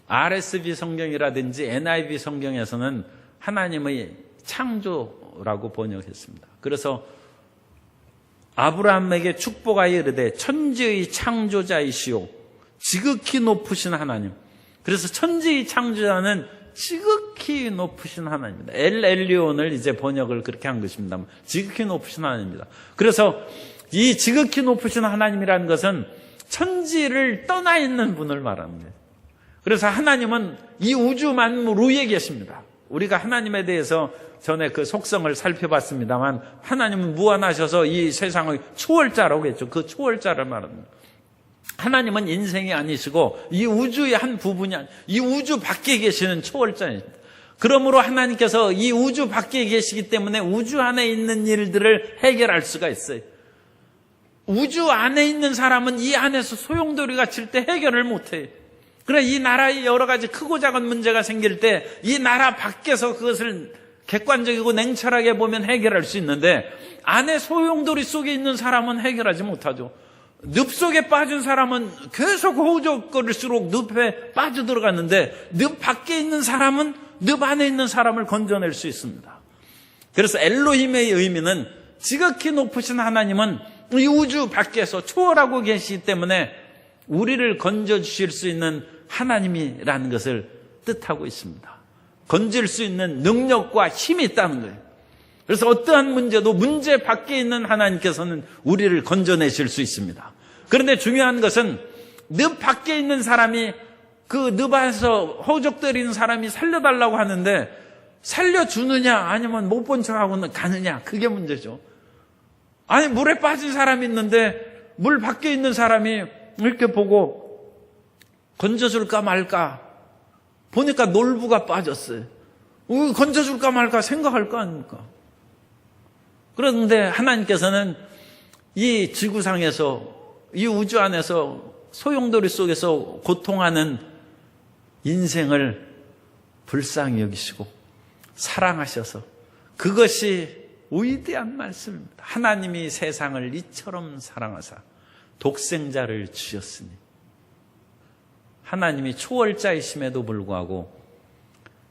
RSV 성경이라든지 NIV 성경에서는 하나님의 창조라고 번역했습니다. 그래서 아브라함에게 축복하여 이르되 천지의 창조자이시오 지극히 높으신 하나님. 그래서 천지의 창조자는 지극히 높으신 하나님입니다. 엘 엘리온을 이제 번역을 그렇게 한 것입니다. 지극히 높으신 하나님입니다. 그래서 이 지극히 높으신 하나님이라는 것은 천지를 떠나 있는 분을 말하는 거예요. 그래서 하나님은 이 우주 만물 위에 계십니다. 우리가 하나님에 대해서 전에 그 속성을 살펴봤습니다만 하나님은 무한하셔서 이 세상의 초월자라고 했죠. 그 초월자를 말합니다. 하나님은 인생이 아니시고 이 우주의 한 부분이 아니고 이 우주 밖에 계시는 초월자입니다. 그러므로 하나님께서 이 우주 밖에 계시기 때문에 우주 안에 있는 일들을 해결할 수가 있어요. 우주 안에 있는 사람은 이 안에서 소용돌이가 칠 때 해결을 못해요. 그러나 이 나라에 여러 가지 크고 작은 문제가 생길 때 이 나라 밖에서 그것을 객관적이고 냉철하게 보면 해결할 수 있는데 안에 소용돌이 속에 있는 사람은 해결하지 못하죠. 늪 속에 빠진 사람은 계속 허우적거릴수록 늪에 빠져들어갔는데 늪 밖에 있는 사람은 늪 안에 있는 사람을 건져낼 수 있습니다. 그래서 엘로힘의 의미는 지극히 높으신 하나님은 이 우주 밖에서 초월하고 계시기 때문에 우리를 건져주실 수 있는 하나님이라는 것을 뜻하고 있습니다. 건질 수 있는 능력과 힘이 있다는 거예요. 그래서 어떠한 문제도 문제 밖에 있는 하나님께서는 우리를 건져내실 수 있습니다. 그런데 중요한 것은 늪 밖에 있는 사람이 그 늪 안에서 허우적거리는 사람이 살려달라고 하는데 살려주느냐 아니면 못 본 척하고는 가느냐, 그게 문제죠. 아니 물에 빠진 사람이 있는데 물 밖에 있는 사람이 이렇게 보고 건져줄까 말까 보니까 놀부가 빠졌어요. 건져줄까 말까 생각할 거 아닙니까? 그런데 하나님께서는 이 지구상에서 이 우주 안에서 소용돌이 속에서 고통하는 인생을 불쌍히 여기시고 사랑하셔서 그것이 위대한 말씀입니다. 하나님이 세상을 이처럼 사랑하사 독생자를 주셨으니 하나님이 초월자이심에도 불구하고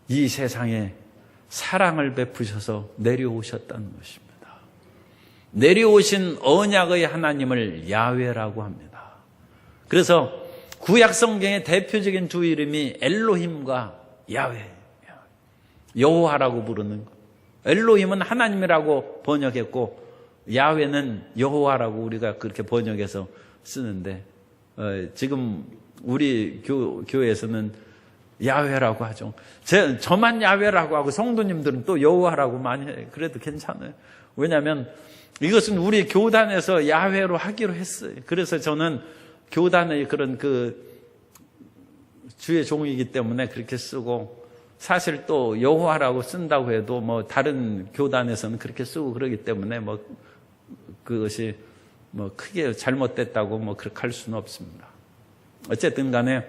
이 세상에 사랑을 베푸셔서 내려오셨다는 것입니다. 내려오신 언약의 하나님을 야훼라고 합니다. 그래서 구약 성경의 대표적인 두 이름이 엘로힘과 야훼, 여호와라고 부르는 것. 엘로힘은 하나님이라고 번역했고 야훼는 여호와라고 우리가 그렇게 번역해서 쓰는데 지금 우리 교회에서는 야훼라고 하죠. 저만 야훼라고 하고 성도님들은 또 여호와라고 많이 해요. 그래도 괜찮아요. 왜냐하면 이것은 우리 교단에서 야훼로 하기로 했어요. 그래서 저는 교단의 그런 주의 종이기 때문에 그렇게 쓰고 사실 또 여호와라고 쓴다고 해도 뭐 다른 교단에서는 그렇게 쓰고 그러기 때문에 뭐 그것이 뭐 크게 잘못됐다고 뭐 그렇게 할 수는 없습니다. 어쨌든 간에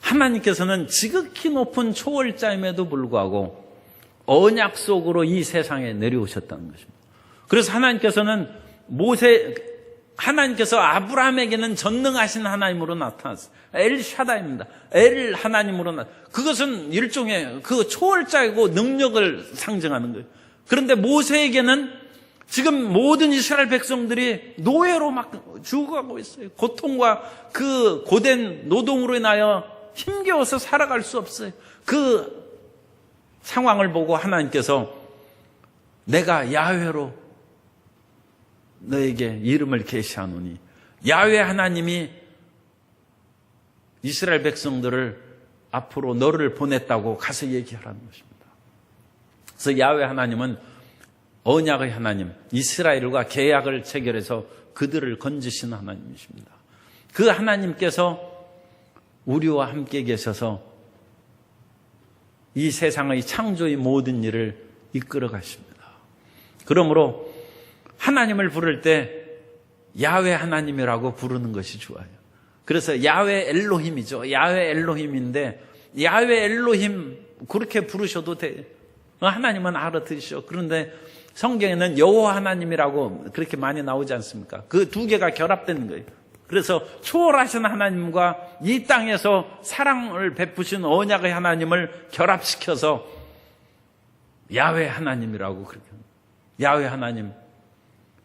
하나님께서는 지극히 높은 초월자임에도 불구하고 언약 속으로 이 세상에 내려오셨다는 것입니다. 그래서 하나님께서 아브라함에게는 전능하신 하나님으로 나타났어요. 엘샤다입니다. 엘 하나님으로 그것은 일종의 그 초월자이고 능력을 상징하는 거예요. 그런데 모세에게는 지금 모든 이스라엘 백성들이 노예로 막 죽어가고 있어요. 고통과 그 고된 노동으로 인하여 힘겨워서 살아갈 수 없어요. 그 상황을 보고 하나님께서 내가 야훼로 너에게 이름을 계시하노니 야훼 하나님이 이스라엘 백성들을 앞으로 너를 보냈다고 가서 얘기하라는 것입니다. 그래서 야훼 하나님은 언약의 하나님, 이스라엘과 계약을 체결해서 그들을 건지신 하나님이십니다. 그 하나님께서 우리와 함께 계셔서 이 세상의 창조의 모든 일을 이끌어 가십니다. 그러므로 하나님을 부를 때 야훼 하나님이라고 부르는 것이 좋아요. 그래서 야훼 엘로힘이죠. 야훼 엘로힘인데 야훼 엘로힘 그렇게 부르셔도 돼요. 하나님은 알아들으셔. 그런데 성경에는 여호와 하나님이라고 그렇게 많이 나오지 않습니까? 그 두 개가 결합되는 거예요. 그래서 초월하신 하나님과 이 땅에서 사랑을 베푸신 언약의 하나님을 결합시켜서 야훼 하나님이라고 그렇게 합니다. 야훼 하나님,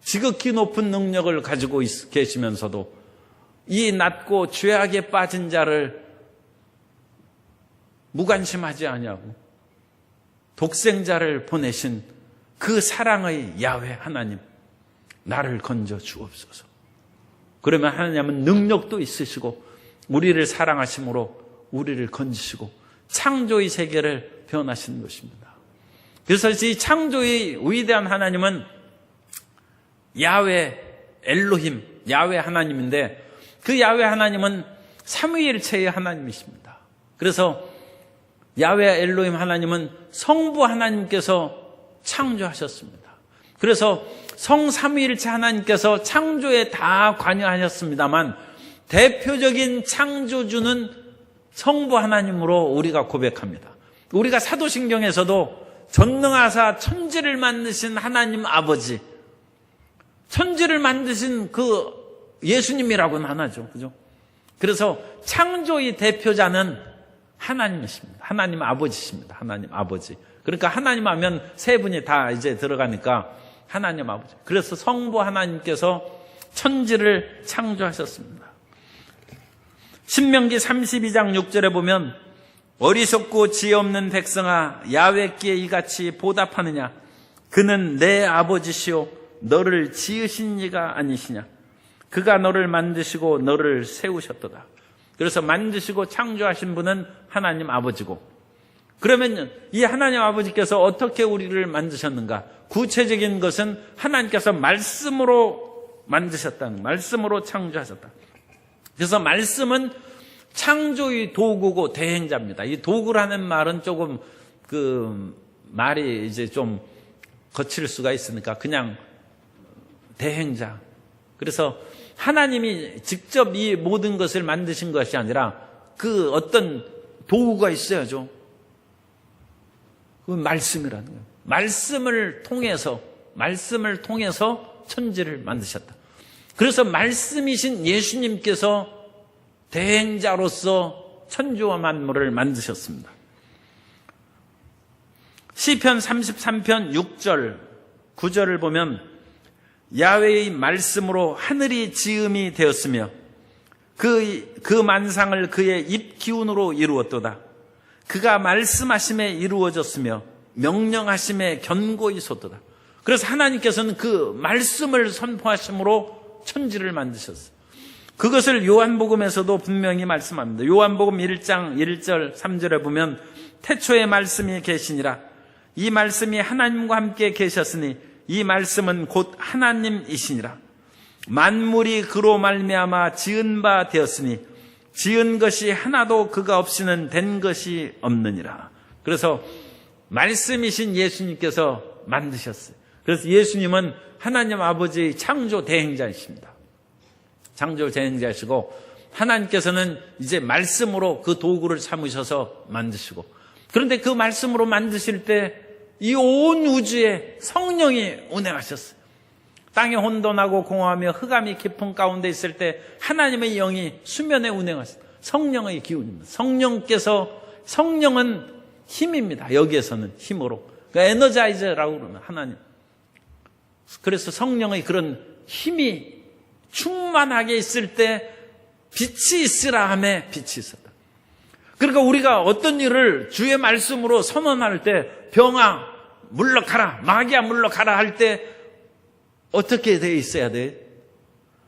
지극히 높은 능력을 가지고 계시면서도 이 낮고 죄악에 빠진 자를 무관심하지 아니하고 독생자를 보내신 그 사랑의 야훼 하나님, 나를 건져 주옵소서. 그러면 하나님은 능력도 있으시고 우리를 사랑하심으로 우리를 건지시고 창조의 세계를 변하시는 것입니다. 그래서 이 창조의 위대한 하나님은 야훼 엘로힘, 야훼 하나님인데 그 야훼 하나님은 삼위일체의 하나님이십니다. 그래서 야훼 엘로힘 하나님은 성부 하나님께서 창조하셨습니다. 그래서 성삼위일체 하나님께서 창조에 다 관여하셨습니다만 대표적인 창조주는 성부 하나님으로 우리가 고백합니다. 우리가 사도신경에서도 전능하사 천지를 만드신 하나님 아버지, 천지를 만드신 그 예수님이라고는 안 하죠. 그죠? 그래서 창조의 대표자는 하나님이십니다. 하나님 아버지십니다. 하나님 아버지. 그러니까 하나님 하면 세 분이 다 이제 들어가니까 하나님 아버지. 그래서 성부 하나님께서 천지를 창조하셨습니다. 신명기 32장 6절에 보면 어리석고 지혜 없는 백성아 야훼께 이같이 보답하느냐 그는 내 아버지시오 너를 지으신 이가 아니시냐 그가 너를 만드시고 너를 세우셨도다. 그래서 만드시고 창조하신 분은 하나님 아버지고, 그러면 이 하나님 아버지께서 어떻게 우리를 만드셨는가? 구체적인 것은 하나님께서 말씀으로 만드셨다는, 말씀으로 창조하셨다. 그래서 말씀은 창조의 도구고 대행자입니다. 이 도구라는 말은 조금 말이 이제 좀 거칠 수가 있으니까 그냥 대행자. 그래서 하나님이 직접 이 모든 것을 만드신 것이 아니라 그 어떤 도구가 있어야죠. 그 말씀이라는 거예요. 말씀을 통해서 천지를 만드셨다. 그래서 말씀이신 예수님께서 대행자로서 천지와 만물을 만드셨습니다. 시편 33편 6절 9절을 보면 야훼의 말씀으로 하늘이 지음이 되었으며 그 만상을 그의 입 기운으로 이루었도다. 그가 말씀하심에 이루어졌으며 명령하심에 견고히 솟도다. 그래서 하나님께서는 그 말씀을 선포하심으로 천지를 만드셨어요. 그것을 요한복음에서도 분명히 말씀합니다. 요한복음 1장 1절 3절에 보면 태초에 말씀이 계시니라. 이 말씀이 하나님과 함께 계셨으니 이 말씀은 곧 하나님이시니라. 만물이 그로 말미암아 지은 바 되었으니 지은 것이 하나도 그가 없이는 된 것이 없느니라. 그래서 말씀이신 예수님께서 만드셨어요. 그래서 예수님은 하나님 아버지의 창조 대행자이십니다. 창조 대행자이시고 하나님께서는 이제 말씀으로 그 도구를 삼으셔서 만드시고, 그런데 그 말씀으로 만드실 때 이 온 우주에 성령이 운행하셨어요. 땅에 혼돈하고 공허하며 흑암이 깊은 가운데 있을 때 하나님의 영이 수면에 운행하셨어요. 성령의 기운입니다. 성령은 힘입니다. 여기에서는 힘으로. 그러니까 에너자이저라고 그러면 하나님. 그래서 성령의 그런 힘이 충만하게 있을 때 빛이 있으라 하매 빛이 있었다. 그러니까 우리가 어떤 일을 주의 말씀으로 선언할 때 병아 물러가라, 마귀야 물러가라 할 때 어떻게 돼 있어야 돼?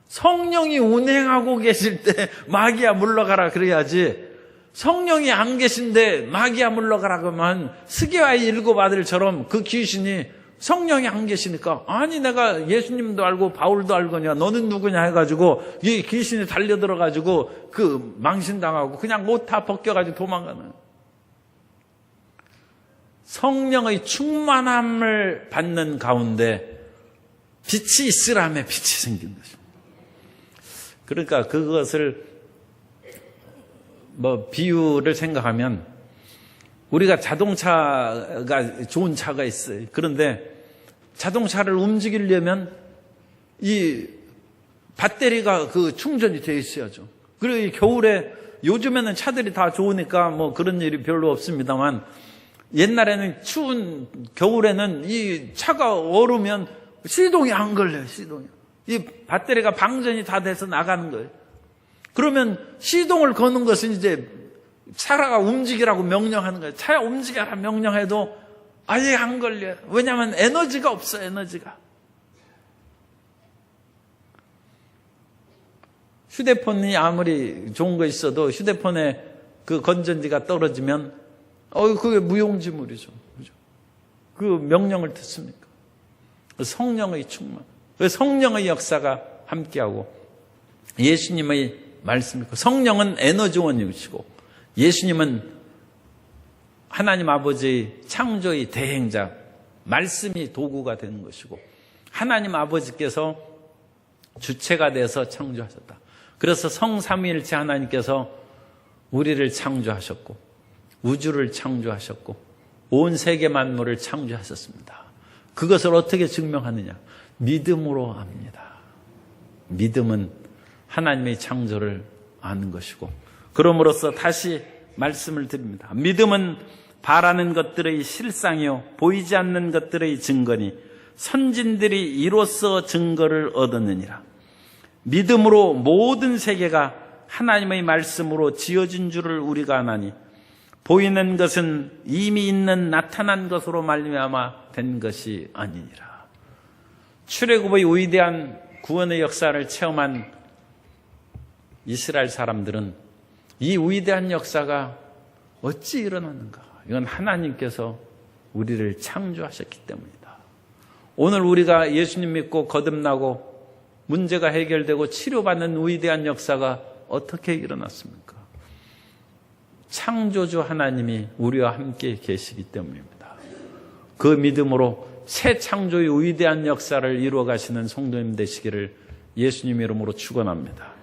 성령이 운행하고 계실 때 마귀야 물러가라 그래야지. 성령이 안 계신데 마귀야 물러가라 그러면 스게와의 7 아들처럼 그 귀신이 성령이 안 계시니까 아니 내가 예수님도 알고 바울도 알거냐 너는 누구냐 해가지고 이 귀신이 달려들어가지고 그 망신당하고 그냥 옷 다 벗겨가지고 도망가는. 성령의 충만함을 받는 가운데 빛이 있으라며 빛이 생긴 것입니다. 그러니까 그것을 비유를 생각하면 우리가 자동차가 좋은 차가 있어요. 그런데 자동차를 움직이려면 이 배터리가 그 충전이 되어 있어야죠. 그리고 이 겨울에 요즘에는 차들이 다 좋으니까 그런 일이 별로 없습니다만 옛날에는 추운 겨울에는 이 차가 얼으면 시동이 안 걸려요. 시동이. 이 배터리가 방전이 다 돼서 나가는 거예요. 그러면 시동을 거는 것은 이제 차라가 움직이라고 명령하는 거예요. 차야 움직여라 명령해도 아예 안 걸려요. 왜냐하면 에너지가 없어요. 에너지가. 휴대폰이 아무리 좋은 거 있어도 휴대폰에 그 건전지가 떨어지면 그게 무용지물이죠. 그죠? 그 명령을 듣습니까? 성령의 충만. 성령의 역사가 함께하고 예수님의 말씀이고 성령은 에너지원이시고 예수님은 하나님 아버지의 창조의 대행자, 말씀이 도구가 되는 것이고 하나님 아버지께서 주체가 돼서 창조하셨다. 그래서 성삼위일체 하나님께서 우리를 창조하셨고 우주를 창조하셨고 온 세계 만물을 창조하셨습니다. 그것을 어떻게 증명하느냐? 믿음으로 압니다. 믿음은 하나님의 창조를 아는 것이고 그럼으로써 다시 말씀을 드립니다. 믿음은 바라는 것들의 실상이요 보이지 않는 것들의 증거니 선진들이 이로써 증거를 얻었느니라. 믿음으로 모든 세계가 하나님의 말씀으로 지어진 줄을 우리가 아나니 보이는 것은 이미 있는 나타난 것으로 말미암아 된 것이 아니니라. 출애굽의 위대한 구원의 역사를 체험한 이스라엘 사람들은 이 위대한 역사가 어찌 일어났는가? 이건 하나님께서 우리를 창조하셨기 때문이다. 오늘 우리가 예수님 믿고 거듭나고 문제가 해결되고 치료받는 위대한 역사가 어떻게 일어났습니까? 창조주 하나님이 우리와 함께 계시기 때문입니다. 그 믿음으로 새 창조의 위대한 역사를 이루어 가시는 성도님 되시기를 예수님 이름으로 축원합니다.